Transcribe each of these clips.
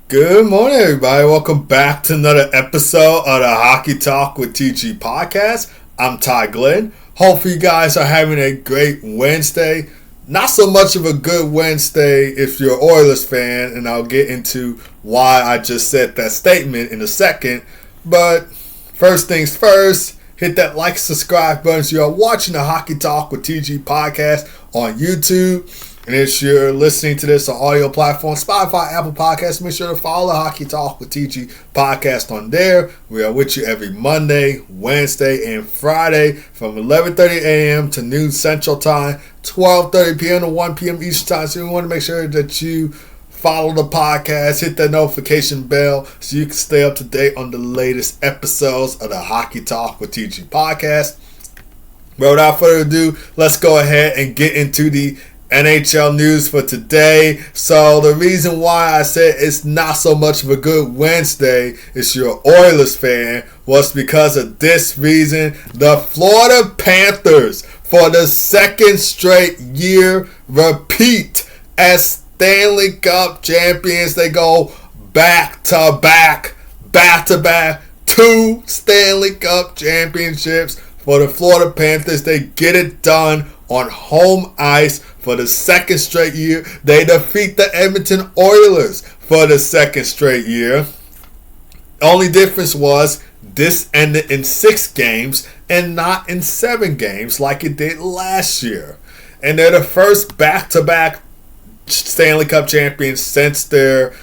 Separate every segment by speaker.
Speaker 1: Good morning, everybody. Welcome back to another episode of the Hockey Talk with TG podcast. I'm Ty Glenn. Hopefully you guys are having a great Wednesday. Not so much of a good Wednesday if you're an Oilers fan, and I'll get into why I just said that statement in a second. But first things first, hit that like, subscribe button so you're watching the Hockey Talk with TG podcast on YouTube. And if you're listening to this on audio platforms, Spotify, Apple Podcasts, make sure to follow the Hockey Talk with TG podcast on there. We are with you every Monday, Wednesday, and Friday from 11:30 a.m. to noon Central Time, 12:30 p.m. to 1 p.m. Eastern Time. So we want to make sure that you follow the podcast, hit that notification bell so you can stay up to date on the latest episodes of the Hockey Talk with TG podcast. But without further ado, let's go ahead and get into the NHL news for today. So the reason why I said it's not so much of a good Wednesday if you're an Oilers fan was because of this reason. The Florida Panthers, for the second straight year, repeat as Stanley Cup champions. They go back to back, two Stanley Cup championships for the Florida Panthers. They get it done on home ice for the second straight year. They defeat the Edmonton Oilers for the second straight year. Only difference was this ended in 6 games and not in 7 games like it did last year. And they're the first back-to-back Stanley Cup champions since their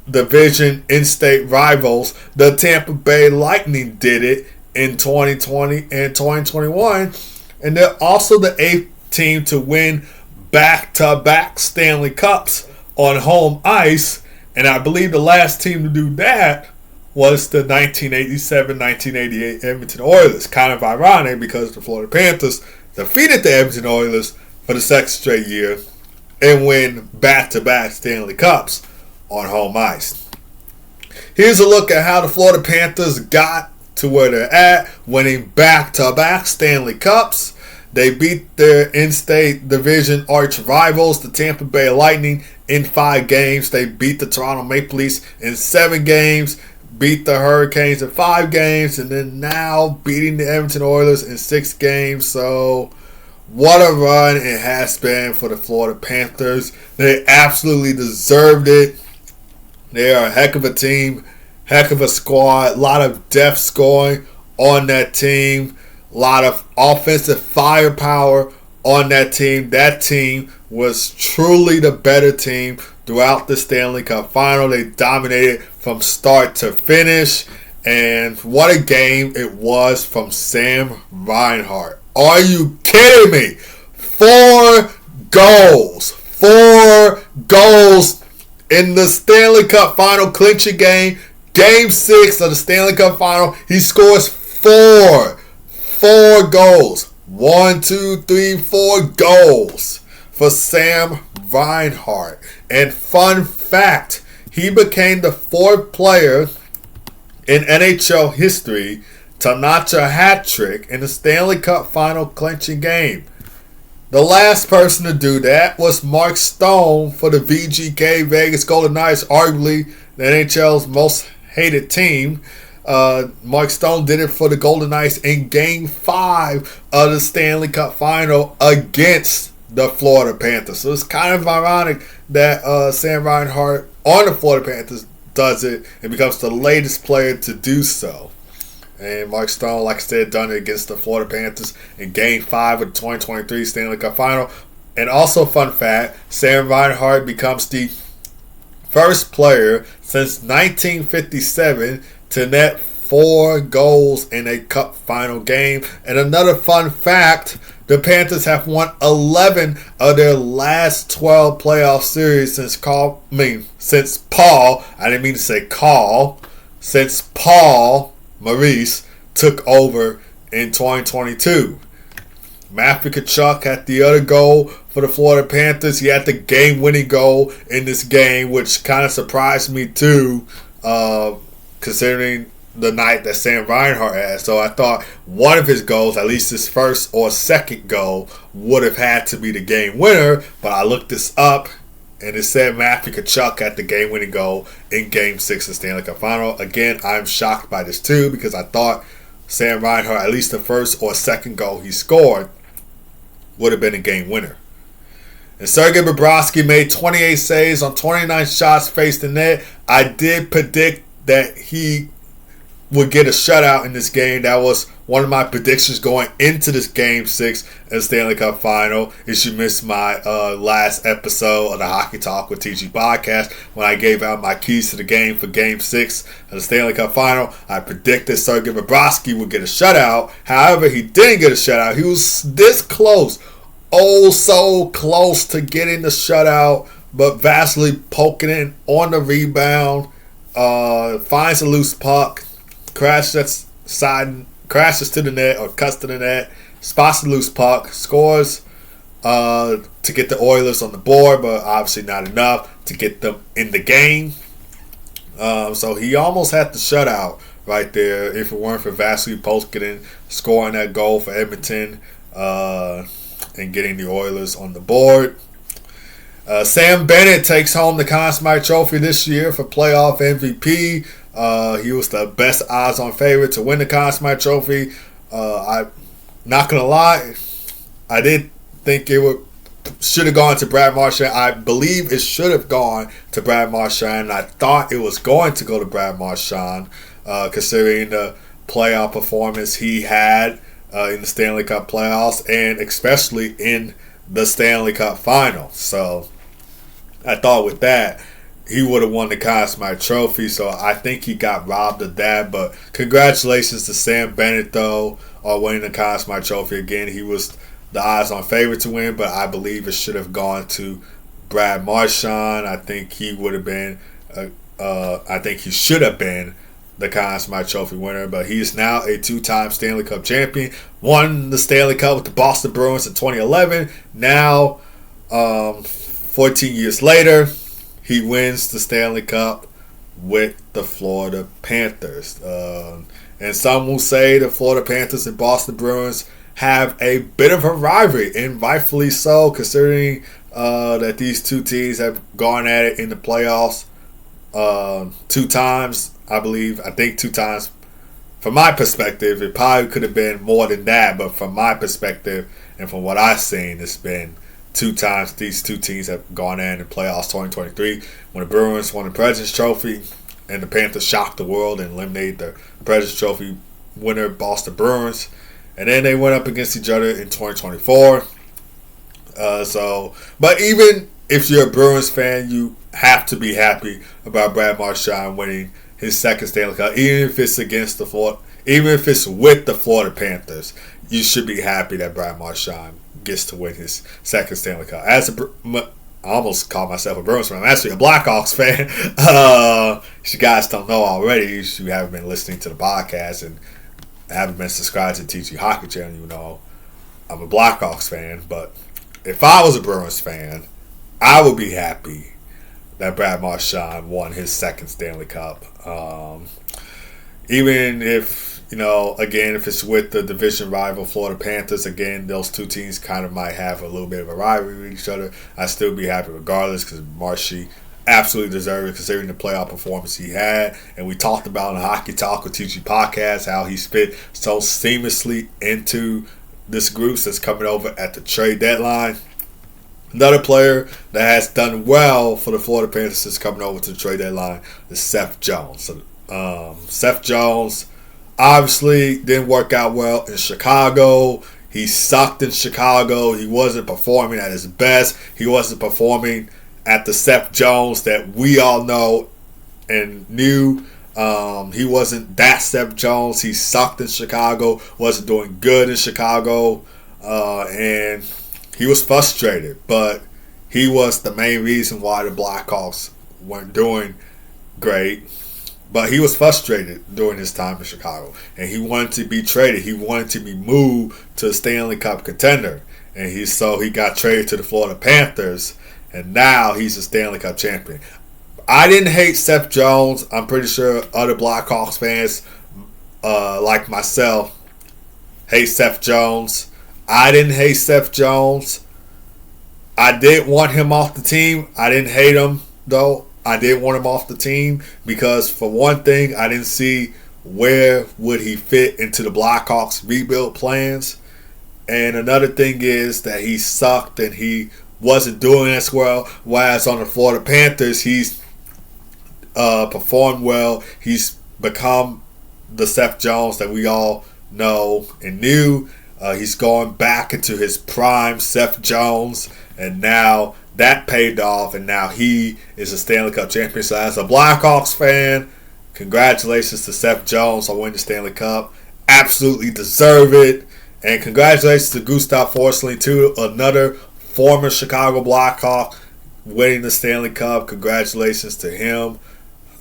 Speaker 1: division in-state rivals. The Tampa Bay Lightning did it in 2020 and 2021. And they're also the 8th team to win back-to-back Stanley Cups on home ice. And I believe the last team to do that was the 1987-1988 Edmonton Oilers. Kind of ironic because the Florida Panthers defeated the Edmonton Oilers for the second straight year and win back-to-back Stanley Cups on home ice. Here's a look at how the Florida Panthers got to where they're at, winning back-to-back Stanley Cups. They beat their in-state division arch rivals, the Tampa Bay Lightning, in 5 games. They beat the Toronto Maple Leafs in 7 games, beat the Hurricanes in 5 games, and then now beating the Edmonton Oilers in 6 games. So what a run it has been for the Florida Panthers. They absolutely deserved it. They are a heck of a team. Heck of a squad, a lot of depth scoring on that team, a lot of offensive firepower on that team. That team was truly the better team throughout the Stanley Cup final. They dominated from start to finish, and what a game it was from Sam Reinhart. Are you kidding me? 4 goals. 4 goals in the Stanley Cup final clinching game. Game 6 of the Stanley Cup final, he scores 4 goals. 1, 2, 3, 4 goals for Sam Reinhart. And fun fact, he became the 4th player in NHL history to notch a hat trick in the Stanley Cup final clinching game. The last person to do that was Mark Stone for the VGK Vegas Golden Knights, arguably the NHL's most hated team. Mark Stone did it for the Golden Knights in Game 5 of the Stanley Cup Final against the Florida Panthers. So it's kind of ironic that Sam Reinhart on the Florida Panthers does it and becomes the latest player to do so. And Mark Stone, like I said, done it against the Florida Panthers in Game 5 of the 2023 Stanley Cup Final. And also, fun fact, Sam Reinhart becomes the first player since 1957 to net 4 goals in a Cup final game. And another fun fact, the Panthers have won 11 of their last 12 playoff series since Paul Maurice took over in 2022. Matthew Tkachuk had the other goal for the Florida Panthers. He had the game-winning goal in this game, which kind of surprised me too, considering the night that Sam Reinhart had. So I thought one of his goals, at least his first or second goal, would have had to be the game winner. But I looked this up, and it said Matthew Tkachuk at the game-winning goal in Game 6 of the Stanley Cup Final. Again, I'm shocked by this too because I thought Sam Reinhart, at least the first or second goal he scored, would have been a game winner. And Sergei Bobrovsky made 28 saves on 29 shots faced in net. I did predict that he would get a shutout in this game. That was one of my predictions going into this Game 6 of the Stanley Cup Final. If you missed my last episode of the Hockey Talk with TG podcast, when I gave out my keys to the game for Game 6 of the Stanley Cup Final, I predicted Sergei Bobrovsky would get a shutout. However, he didn't get a shutout. He was this close. Oh, so close to getting the shutout, but Vasily poking in on the rebound, finds a loose puck, crashes to the net or cuts to the net, spots the loose puck, scores to get the Oilers on the board, but obviously not enough to get them in the game. So he almost had the shutout right there if it weren't for Vasily Poskinen scoring that goal for Edmonton and getting the Oilers on the board. Sam Bennett takes home the Conn Smythe Trophy this year for playoff MVP. He was the best odds-on favorite to win the Conn Smythe Trophy. I'm not gonna lie, I did think should have gone to Brad Marchand. I believe it should have gone to Brad Marchand. I thought it was going to go to Brad Marchand, considering the playoff performance he had in the Stanley Cup playoffs and especially in the Stanley Cup Final. So I thought with that, he would have won the Conn Smythe Trophy, so I think he got robbed of that. But congratulations to Sam Bennett, though, on winning the Conn Smythe Trophy. Again, he was the odds-on favorite to win, but I believe it should have gone to Brad Marchand. I think he would have been. I think he should have been the Conn Smythe Trophy winner, but he is now a two-time Stanley Cup champion. Won the Stanley Cup with the Boston Bruins in 2011. Now, 14 years later, he wins the Stanley Cup with the Florida Panthers. And some will say the Florida Panthers and Boston Bruins have a bit of a rivalry, and rightfully so, considering that these two teams have gone at it in the playoffs two times, I believe. I think two times. From my perspective, it probably could have been more than that, but from my perspective and from what I've seen, it's been two times these two teams have gone in the playoffs. 2023, when the Bruins won the President's Trophy and the Panthers shocked the world and eliminated the President's Trophy winner Boston Bruins. And then they went up against each other in 2024. But even if you're a Bruins fan, you have to be happy about Brad Marchand winning his second Stanley Cup, even if it's with the Florida Panthers. You should be happy that Brad Marchand gets to win his second Stanley Cup. I almost call myself a Bruins fan. I'm actually a Blackhawks fan. If you guys don't know already, if you haven't been listening to the podcast and haven't been subscribed to TG Hockey Channel, you know I'm a Blackhawks fan. But if I was a Bruins fan, I would be happy that Brad Marchand won his second Stanley Cup. Even if, again, if it's with the division rival Florida Panthers, again, those two teams kind of might have a little bit of a rivalry with each other. I'd still be happy regardless because Marshy absolutely deserved it considering the playoff performance he had. And we talked about in the Hockey Talk with TG Podcast how he's fit so seamlessly into this group that's coming over at the trade deadline. Another player that has done well for the Florida Panthers is coming over to the trade deadline is Seth Jones. So, Seth Jones obviously didn't work out well in Chicago. He sucked in Chicago. He wasn't performing at his best. He wasn't performing at the Seth Jones that we all know and knew. He wasn't that Seth Jones. He sucked in Chicago. Wasn't doing good in Chicago. And he was frustrated, but he was the main reason why the Blackhawks weren't doing great. But he was frustrated during his time in Chicago, and he wanted to be traded. He wanted to be moved to a Stanley Cup contender, and he got traded to the Florida Panthers, and now he's a Stanley Cup champion. I didn't hate Seth Jones. I'm pretty sure other Blackhawks fans, like myself, hate Seth Jones. I didn't hate Seth Jones. I did want him off the team. I didn't hate him, though. I did want him off the team because, for one thing, I didn't see where would he fit into the Blackhawks' rebuild plans. And another thing is that he sucked and he wasn't doing as well. Whereas on the Florida Panthers, he's performed well. He's become the Seth Jones that we all know and knew. He's going back into his prime Seth Jones, and now that paid off, and now he is a Stanley Cup champion. So as a Blackhawks fan, congratulations to Seth Jones on winning the Stanley Cup. Absolutely deserve it. And congratulations to Gustav Forsling, too, another former Chicago Blackhawk winning the Stanley Cup. Congratulations to him.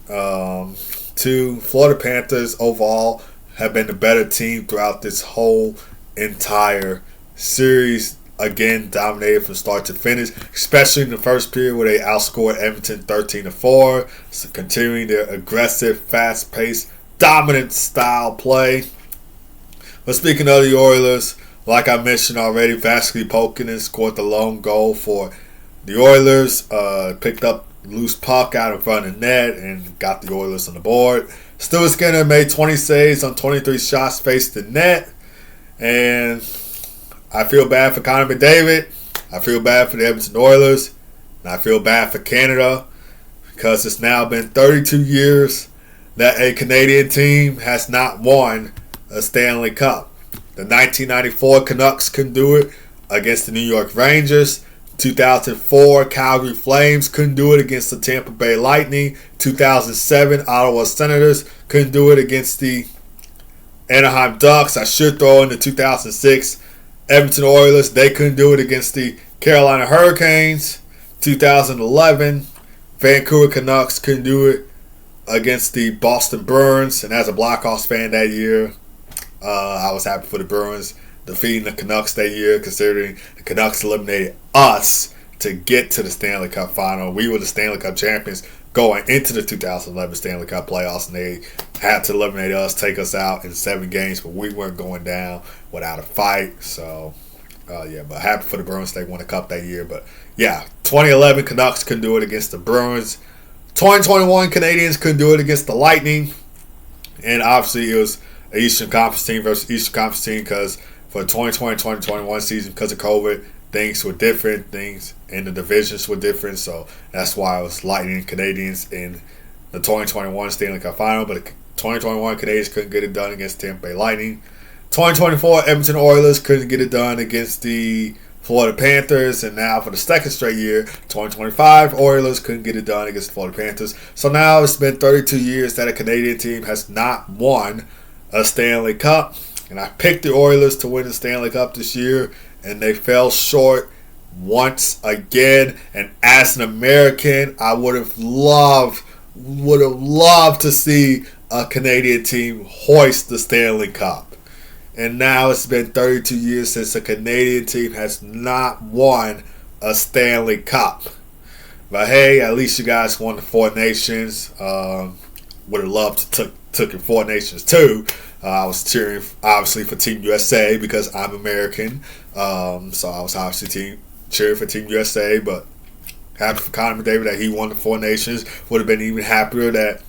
Speaker 1: To Florida Panthers overall have been the better team throughout this whole entire series. Again, dominated from start to finish, especially in the first period where they outscored Edmonton 13-4. So continuing their aggressive, fast-paced, dominant style play. But speaking of the Oilers, like I mentioned already, Vasily Pokinen scored the lone goal for the Oilers. Picked up loose puck out in front of the net and got the Oilers on the board. Stuart Skinner made 20 saves on 23 shots faced the net. And I feel bad for Connor McDavid. I feel bad for the Edmonton Oilers. And I feel bad for Canada because it's now been 32 years that a Canadian team has not won a Stanley Cup. The 1994 Canucks couldn't do it against the New York Rangers. 2004 Calgary Flames couldn't do it against the Tampa Bay Lightning. 2007 Ottawa Senators couldn't do it against the Anaheim Ducks. I should throw in the 2006 Edmonton Oilers. They couldn't do it against the Carolina Hurricanes. 2011 Vancouver Canucks couldn't do it against the Boston Bruins. And as a Blackhawks fan that year, I was happy for the Bruins defeating the Canucks that year, considering the Canucks eliminated us to get to the Stanley Cup final. We were the Stanley Cup champions going into the 2011 Stanley Cup playoffs, and they had to eliminate us, take us out in 7 games, but we weren't going down without a fight. So, but happy for the Bruins. They won the Cup that year. But, 2011 Canucks couldn't do it against the Bruins. 2021 Canadians couldn't do it against the Lightning. And obviously it was an Eastern Conference team versus Eastern Conference team because for the 2020-2021 season, because of COVID, things were different. Things in the divisions were different. So that's why it was Lightning Canadians in the 2021 Stanley Cup final. But the 2021 Canadians couldn't get it done against Tampa Bay Lightning. 2024 Edmonton Oilers couldn't get it done against the Florida Panthers. And now for the second straight year, 2025 Oilers couldn't get it done against the Florida Panthers. So now it's been 32 years that a Canadian team has not won a Stanley Cup. And I picked the Oilers to win the Stanley Cup this year, and they fell short once again. And as an American, I would have loved to see a Canadian team hoist the Stanley Cup. And now it's been 32 years since a Canadian team has not won a Stanley Cup. But hey, at least you guys won the Four Nations. Would have loved to took in Four Nations too. I was cheering, obviously, for Team USA because I'm American. So I was obviously cheering for Team USA, but happy for Connor McDavid that he won the Four Nations. Would have been even happier that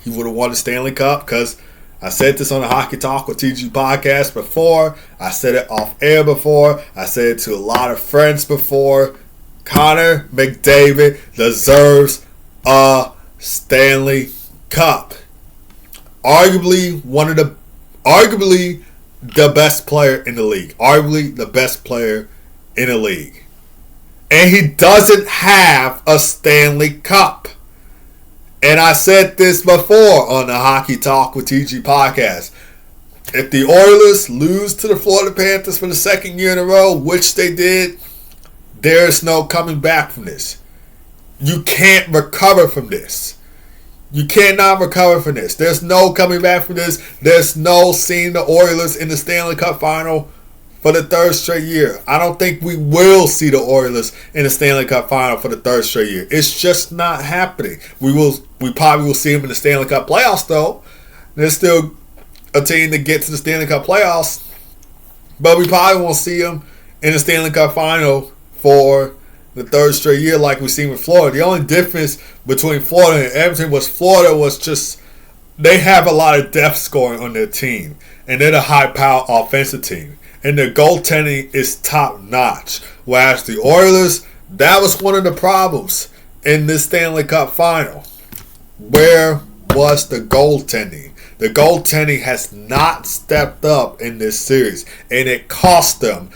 Speaker 1: he would have won the Stanley Cup because I said this on the Hockey Talk with TG podcast before. I said it off air before. I said it to a lot of friends before. Connor McDavid deserves a Stanley Cup. Arguably the best player in the league. Arguably the best player in the league. And he doesn't have a Stanley Cup. And I said this before on the Hockey Talk with TG podcast. If the Oilers lose to the Florida Panthers for the second year in a row, which they did, there's no coming back from this. You can't recover from this. You cannot recover from this. There's no coming back from this. There's no seeing the Oilers in the Stanley Cup final for the third straight year. I don't think we will see the Oilers in the Stanley Cup final for the third straight year. It's just not happening. We probably will see them in the Stanley Cup playoffs though. There's still a team that gets to the Stanley Cup playoffs, but we probably won't see them in the Stanley Cup final for the third straight year like we've seen with Florida. The only difference between Florida and Edmonton was Florida was just they have a lot of depth scoring on their team, and they're a high-power offensive team, and their goaltending is top-notch. Whereas the Oilers, that was one of the problems in this Stanley Cup final. Where was the goaltending? The goaltending has not stepped up in this series, and it cost them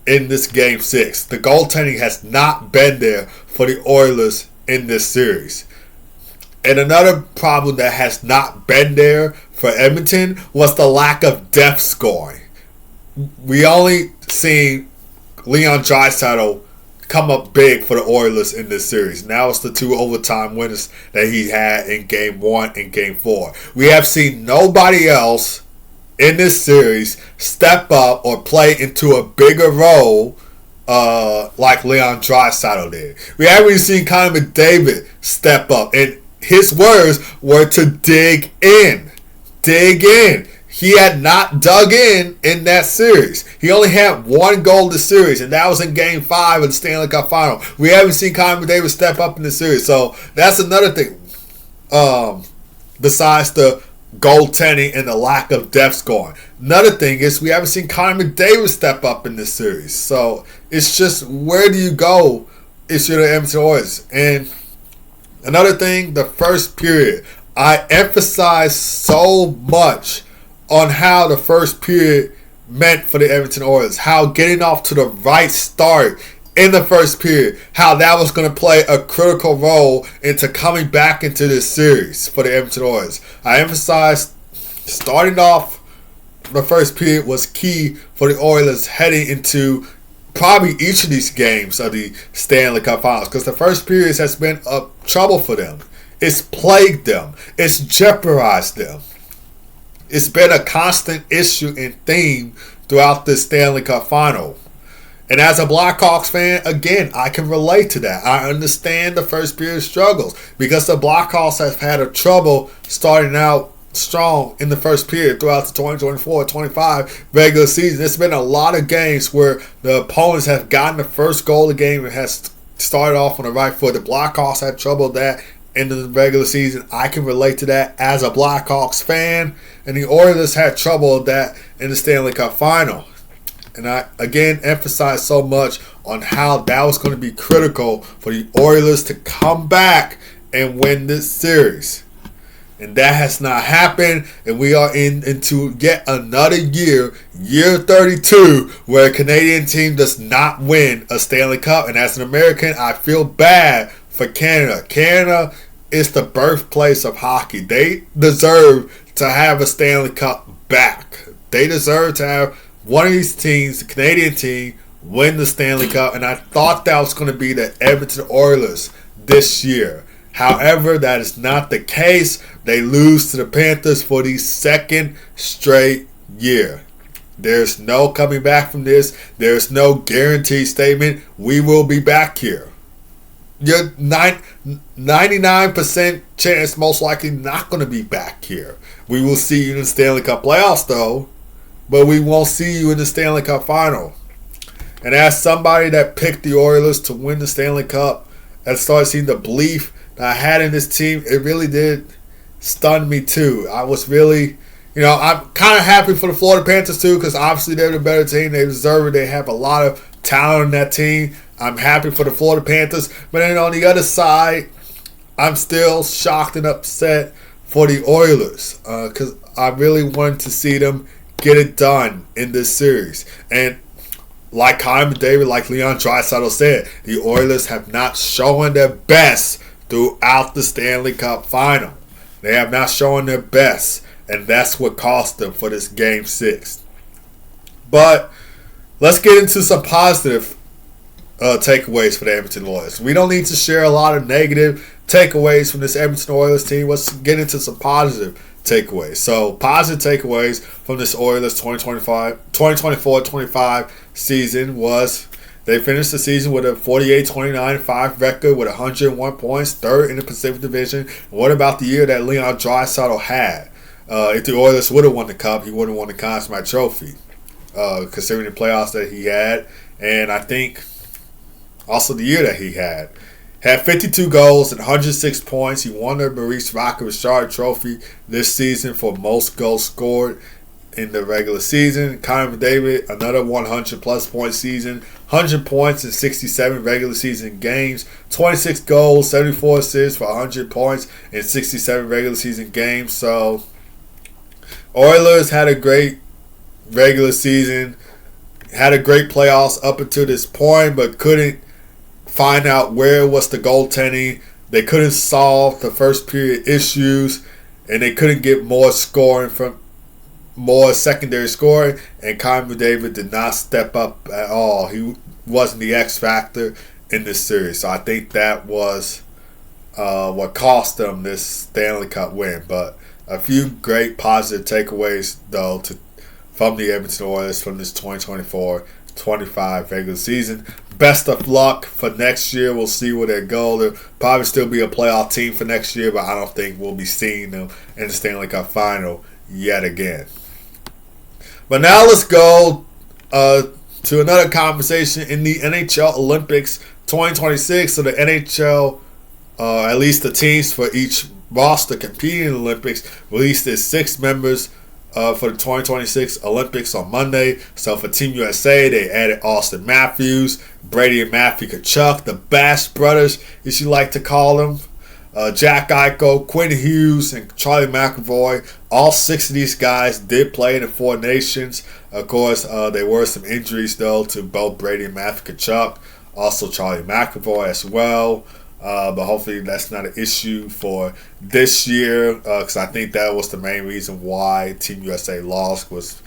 Speaker 1: in this Game 6. The goaltending has not been there for the Oilers in this series. And another problem that has not been there for Edmonton was the lack of depth scoring. We only seen Leon Draisaitl come up big for the Oilers in this series. Now it's the 2 overtime winners that he had in Game 1 and Game 4. We have seen nobody else in this series step up or play into a bigger role like Leon Draisaitl did. We haven't seen Connor McDavid step up, and his words were to dig in. Dig in. He had not dug in that series. He only had 1 goal this series, and that was in Game 5 of the Stanley Cup Final. We haven't seen Connor McDavid step up in the series, so that's another thing. Besides the goaltending and the lack of depth scoring. Another thing is we haven't seen Connor McDavid step up in this series. So it's just, where do you go if you're the Edmonton Oilers? And another thing, the first period. I emphasize so much on how the first period meant for the Edmonton Oilers. How getting off to the right start in the first period, how that was going to play a critical role into coming back into this series for the Edmonton Oilers. I emphasize starting off the first period was key for the Oilers heading into probably each of these games of the Stanley Cup Finals, because the first period has been a trouble for them. It's plagued them. It's jeopardized them. It's been a constant issue and theme throughout the Stanley Cup Final. And as a Blackhawks fan, again, I can relate to that. I understand the first period struggles because the Blackhawks have had a trouble starting out strong in the first period throughout the 2024-25 regular season. There's been a lot of games where the opponents have gotten the first goal of the game and has started off on the right foot. The Blackhawks had trouble with that in the regular season. I can relate to that as a Blackhawks fan. And the Oilers had trouble with that in the Stanley Cup Final. And I, again, emphasize so much on how that was going to be critical for the Oilers to come back and win this series. And that has not happened. And we are into yet another year 32, where a Canadian team does not win a Stanley Cup. And as an American, I feel bad for Canada. Canada is the birthplace of hockey. They deserve to have a Stanley Cup back. They deserve to have one of these teams, the Canadian team, win the Stanley Cup, and I thought that was going to be the Edmonton Oilers this year. However, that is not the case. They lose to the Panthers for the second straight year. There's no coming back from this. There's no guarantee statement. We will be back here. You're 99% chance most likely not going to be back here. We will see you in the Stanley Cup playoffs, though. But we won't see you in the Stanley Cup Final. And as somebody that picked the Oilers to win the Stanley Cup and started seeing the belief that I had in this team, it really did stun me too. I was really, I'm kind of happy for the Florida Panthers too, because obviously they're the better team. They deserve it. They have a lot of talent on that team. I'm happy for the Florida Panthers. But then on the other side, I'm still shocked and upset for the Oilers because I really wanted to see them get it done in this series. And like Connor McDavid, like Leon Draisaitl said, the Oilers have not shown their best throughout the Stanley Cup Final. They have not shown their best, and that's what cost them for this Game 6. But let's get into some positive takeaways for the Edmonton Oilers. We don't need to share a lot of negative takeaways from this Edmonton Oilers team. Let's get into some positive takeaways. So, positive takeaways from this Oilers 2024-25 season was they finished the season with a 48-29-5 record with 101 points, third in the Pacific Division. And what about the year that Leon Draisaitl had? If the Oilers would have won the Cup, he would have won the Conn Smythe Trophy, considering the playoffs that he had. And I think Also the year that he had. Had 52 goals and 106 points. He won the Maurice Richard Trophy this season for most goals scored in the regular season. Connor McDavid, another 100-plus point season. 100 points in 67 regular season games. 26 goals, 74 assists for 100 points in 67 regular season games. So, Oilers had a great regular season. Had a great playoffs up until this point, but couldn't find out where was the goaltending. They couldn't solve the first period issues, and they couldn't get more scoring from more secondary scoring. And Connor McDavid did not step up at all. He wasn't the X factor in this series. So I think that was what cost them this Stanley Cup win. But a few great positive takeaways though from the Edmonton Oilers from this 2024-25 regular season. Best of luck for next year. We'll see where they go. They'll probably still be a playoff team for next year, but I don't think we'll be seeing them in the Stanley Cup final yet again. But now let's go to another conversation in the NHL Olympics 2026. So the NHL, at least the teams for each roster competing in the Olympics, released its 6 members for the 2026 Olympics on Monday. So for Team USA, they added Austin Matthews, Brady and Matthew Tkachuk, the Bash Brothers, as you like to call them, Jack Eichel, Quinn Hughes, and Charlie McAvoy. All 6 of these guys did play in the 4 Nations. Of course, there were some injuries, though, to both Brady and Matthew Tkachuk. Also Charlie McAvoy as well. But hopefully that's not an issue for this year, because I think that was the main reason why Team USA lost was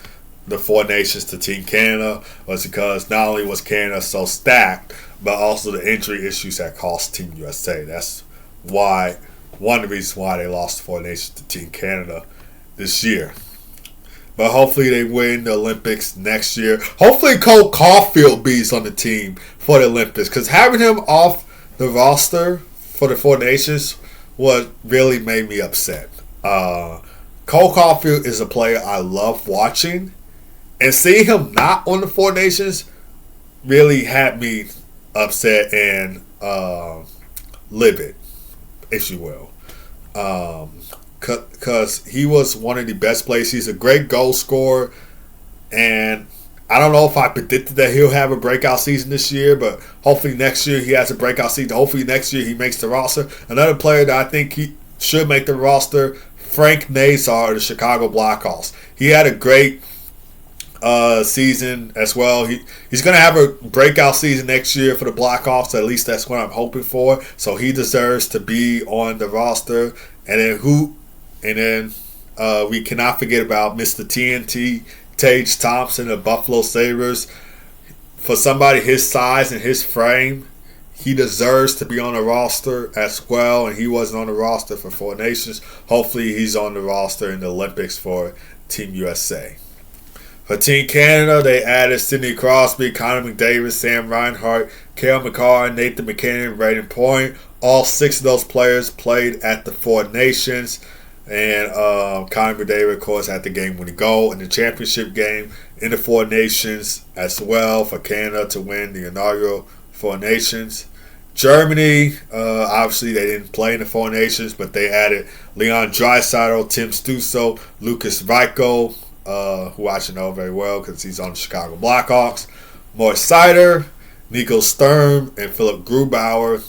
Speaker 1: the 4 Nations to Team Canada, was because not only was Canada so stacked, but also the injury issues that cost Team USA. That's why one of the reasons why they lost the 4 Nations to Team Canada this year. But hopefully they win the Olympics next year. Hopefully Cole Caulfield beats on the team for the Olympics, because having him off the roster for the 4 Nations what really made me upset. Cole Caulfield is a player I love watching, and seeing him not on the 4 Nations really had me upset and livid, if you will. Because he was one of the best players. He's a great goal scorer, and I don't know if I predicted that he'll have a breakout season this year, but hopefully next year he has a breakout season. Hopefully next year he makes the roster. Another player that I think he should make the roster, Frank Nazar of the Chicago Blackhawks. He had a great season as well. He's going to have a breakout season next year for the Blackhawks. At least that's what I'm hoping for. So he deserves to be on the roster. And then we cannot forget about Mr. TNT, Tage Thompson of Buffalo Sabres. For somebody his size and his frame, he deserves to be on the roster as well, and he wasn't on the roster for 4 Nations. Hopefully he's on the roster in the Olympics for Team USA. For Team Canada, they added Sidney Crosby, Connor McDavid, Sam Reinhart, Cale Makar, Nathan McKinnon, Braden Point. All 6 of those players played at the 4 Nations. And Connor McDavid, of course, had the game-winning goal in the championship game in the 4 Nations as well for Canada to win the inaugural 4 Nations. Germany, obviously they didn't play in the 4 Nations, but they added Leon Draisaitl, Tim Stützle, Lucas Reichel, who I should know very well because he's on the Chicago Blackhawks, Moritz Seider, Nico Sturm, and Philip Grubauer.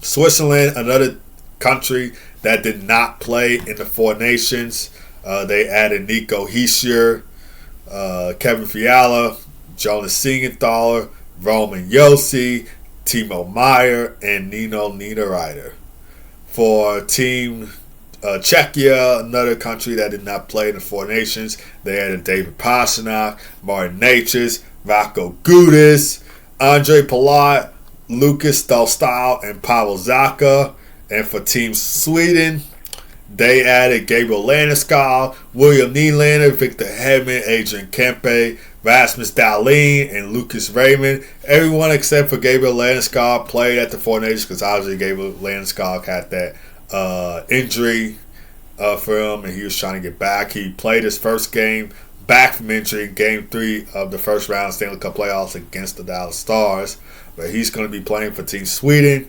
Speaker 1: Switzerland, another country that did not play in the 4 Nations. They added Nico Hischier, Kevin Fiala, Jonas Siegenthaler, Roman Josi, Timo Meyer, and Nino Niederreiter. For Team Czechia, another country that did not play in the 4 Nations, they added David Pastrnak, Martin Necas, Rocco Gudis, Andre Palat, Lucas Dostal, and Pavel Zacha. And for Team Sweden, they added Gabriel Landeskog, William Nylander, Victor Hedman, Adrian Kempe, Rasmus Dahlin, and Lucas Raymond. Everyone except for Gabriel Landeskog played at the 4 Nations because obviously Gabriel Landeskog had that injury for him and he was trying to get back. He played his first game back from injury in Game 3 of the first round Stanley Cup playoffs against the Dallas Stars. But he's going to be playing for Team Sweden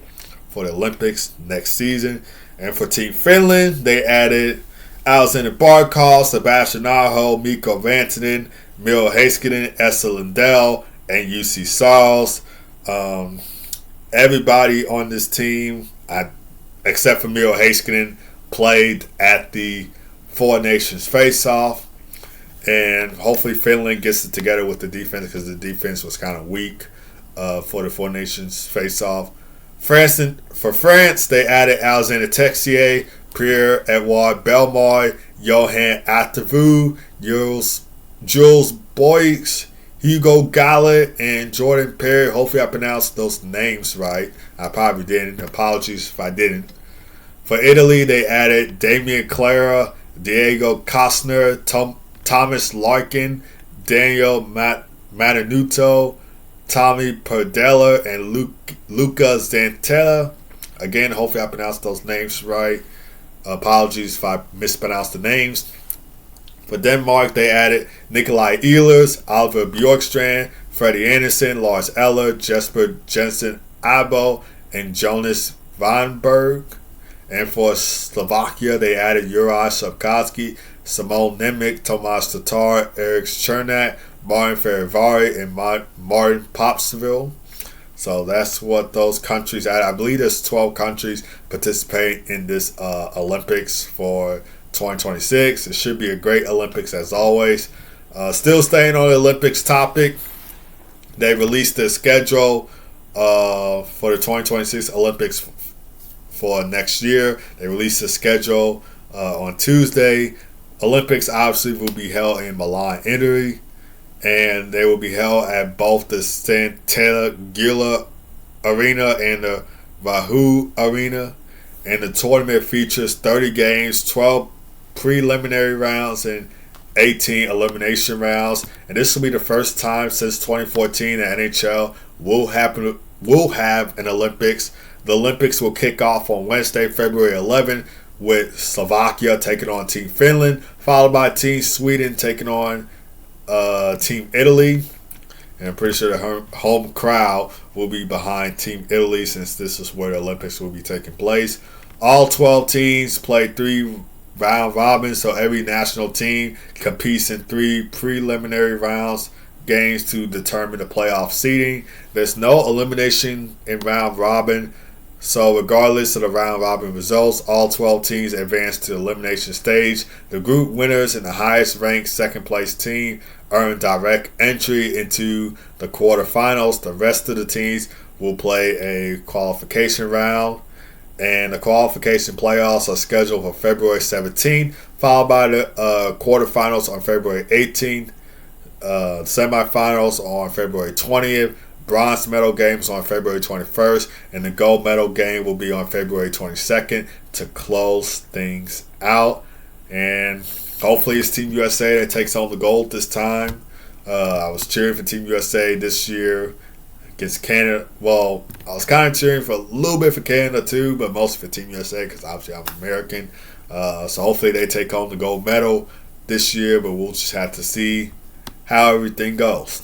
Speaker 1: for the Olympics next season. And for Team Finland, they added Alexander Barkov, Sebastian Aho, Mikko Rantanen, Miro Heiskanen, Esa Lindell, and UC Saros. Everybody on this team, except for Miro Heiskanen, played at the Four Nations face-off. And hopefully Finland gets it together with the defense, because the defense was kind of weak for the Four Nations face-off. For France, they added Alexander Texier, Pierre-Edouard Bellemare, Johan Atavu, Jules Boyce, Hugo Gallet, and Jordan Perry. Hopefully I pronounced those names right. I probably didn't. Apologies if I didn't. For Italy, they added Damian Clara, Diego Costner, Thomas Larkin, Daniel Matanuto, Tommy Perdella, and Luca Zantella. Again, hopefully I pronounced those names right. Apologies if I mispronounced the names. For Denmark, they added Nikolai Ehlers, Oliver Bjorkstrand, Freddie Anderson, Lars Eller, Jesper Jensen Abo, and Jonas Vanberg. And for Slovakia, they added Juraj Slafkovsky, Simon Nemec, Tomas Tatar, Eric Chernak, Martin Ferravari, and Martin Popsville. So that's what those countries added. I believe there's 12 countries participating in this Olympics for 2026. It should be a great Olympics as always. Still staying on the Olympics topic, they released the schedule for the 2026 Olympics for next year. They released the schedule on Tuesday. Olympics obviously will be held in Milan, Italy, and they will be held at both the Sant'Agila Arena and the Vahu Arena. And the tournament features 30 games, 12 preliminary rounds, and 18 elimination rounds. And this will be the first time since 2014 that NHL will have an Olympics. The Olympics will kick off on Wednesday, February 11, with Slovakia taking on Team Finland, followed by Team Sweden taking on Team Italy. And I'm pretty sure the home crowd will be behind Team Italy, since this is where the Olympics will be taking place. All 12 teams play 3 round robins, so every national team competes in 3 preliminary rounds games to determine the playoff seeding. There's no elimination in round robin, so regardless of the round robin results, all 12 teams advance to the elimination stage. The group winners and the highest ranked second place team earn direct entry into the quarterfinals. The rest of the teams will play a qualification round, and the qualification playoffs are scheduled for February 17th, followed by the quarterfinals on February 18th, semifinals on February 20th, bronze medal games on February 21st, and the gold medal game will be on February 22nd to close things out. And hopefully it's Team USA that takes home the gold this time. I was cheering for Team USA this year against Canada. Well, I was kind of cheering for a little bit for Canada too, but mostly for Team USA because obviously I'm American. So hopefully they take home the gold medal this year, but we'll just have to see how everything goes.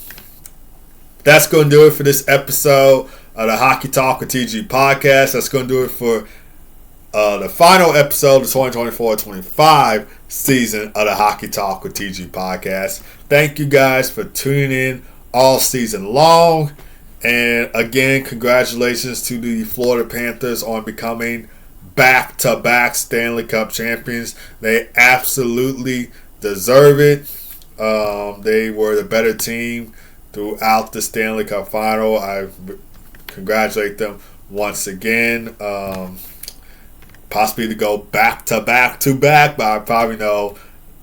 Speaker 1: That's going to do it for this episode of the Hockey Talk with TG podcast. That's going to do it for the final episode of the 2024-25 season of the Hockey Talk with TG podcast. Thank you guys for tuning in all season long. And again, congratulations to the Florida Panthers on becoming back-to-back Stanley Cup champions. They absolutely deserve it. They were the better team throughout the Stanley Cup final. I congratulate them once again. Possibly to go back-to-back, but I probably know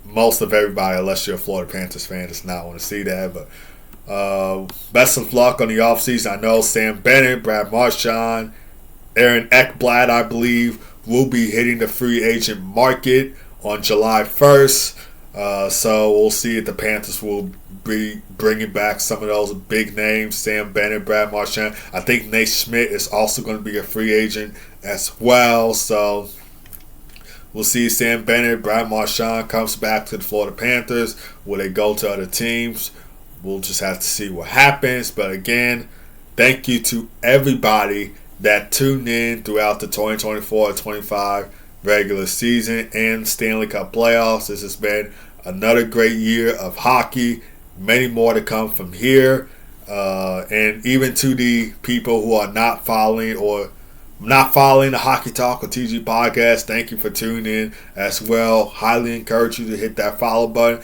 Speaker 1: most of everybody, unless you're a Florida Panthers fan, does not want to see that. But best of luck on the offseason. I know Sam Bennett, Brad Marchand, Aaron Ekblad, I believe, will be hitting the free agent market on July 1st. So we'll see if the Panthers will be bringing back some of those big names. Sam Bennett, Brad Marchand. I think Nate Schmidt is also going to be a free agent as well. So We'll see Sam Bennett, Brad Marchand comes back to the Florida Panthers. Will they go to other teams? We'll just have to see what happens. But again, thank you to everybody that tuned in throughout the 2024-25 regular season and Stanley Cup playoffs. This has been another great year of hockey. Many more to come from here. And even to the people who are not following the Hockey Talk or TG podcast, thank you for tuning in as well. Highly encourage you to hit that follow button,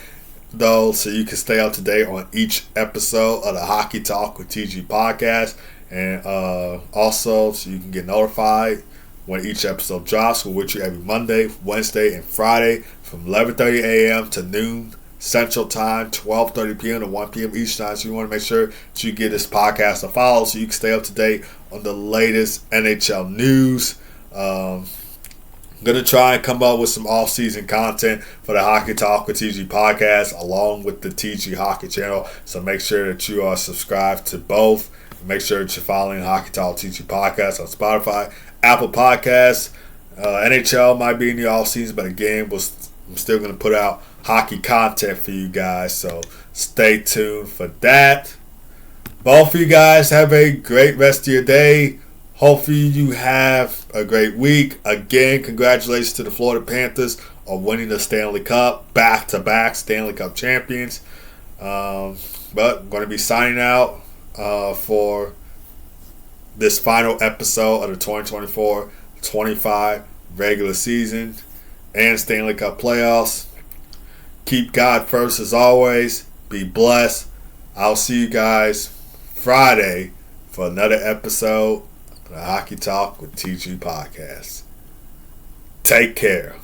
Speaker 1: though, so you can stay up to date on each episode of the Hockey Talk with TG podcast. And also, so you can get notified when each episode drops. We're with you every Monday, Wednesday, and Friday from 11:30 a.m. to noon Central Time, 12:30 p.m. to 1 p.m. each time. So you want to make sure that you get this podcast a follow so you can stay up to date on the latest NHL news. I'm going to try and come up with some off-season content for the Hockey Talk with TG podcast along with the TG Hockey channel. So make sure that you are subscribed to both. Make sure that you're following Hockey Talk TG podcast on Spotify, Apple Podcasts. NHL might be in the off-season, but again, I'm still going to put out hockey content for you guys, so stay tuned for that. Both of you guys have a great rest of your day. Hopefully you have a great week. Again, congratulations to the Florida Panthers on winning the Stanley Cup, back-to-back Stanley Cup champions. But I'm going to be signing out for this final episode of the 2024-25 regular season and Stanley Cup playoffs. Keep God first as always. Be blessed. I'll see you guys Friday for another episode of the Hockey Talk with TG Podcast. Take care.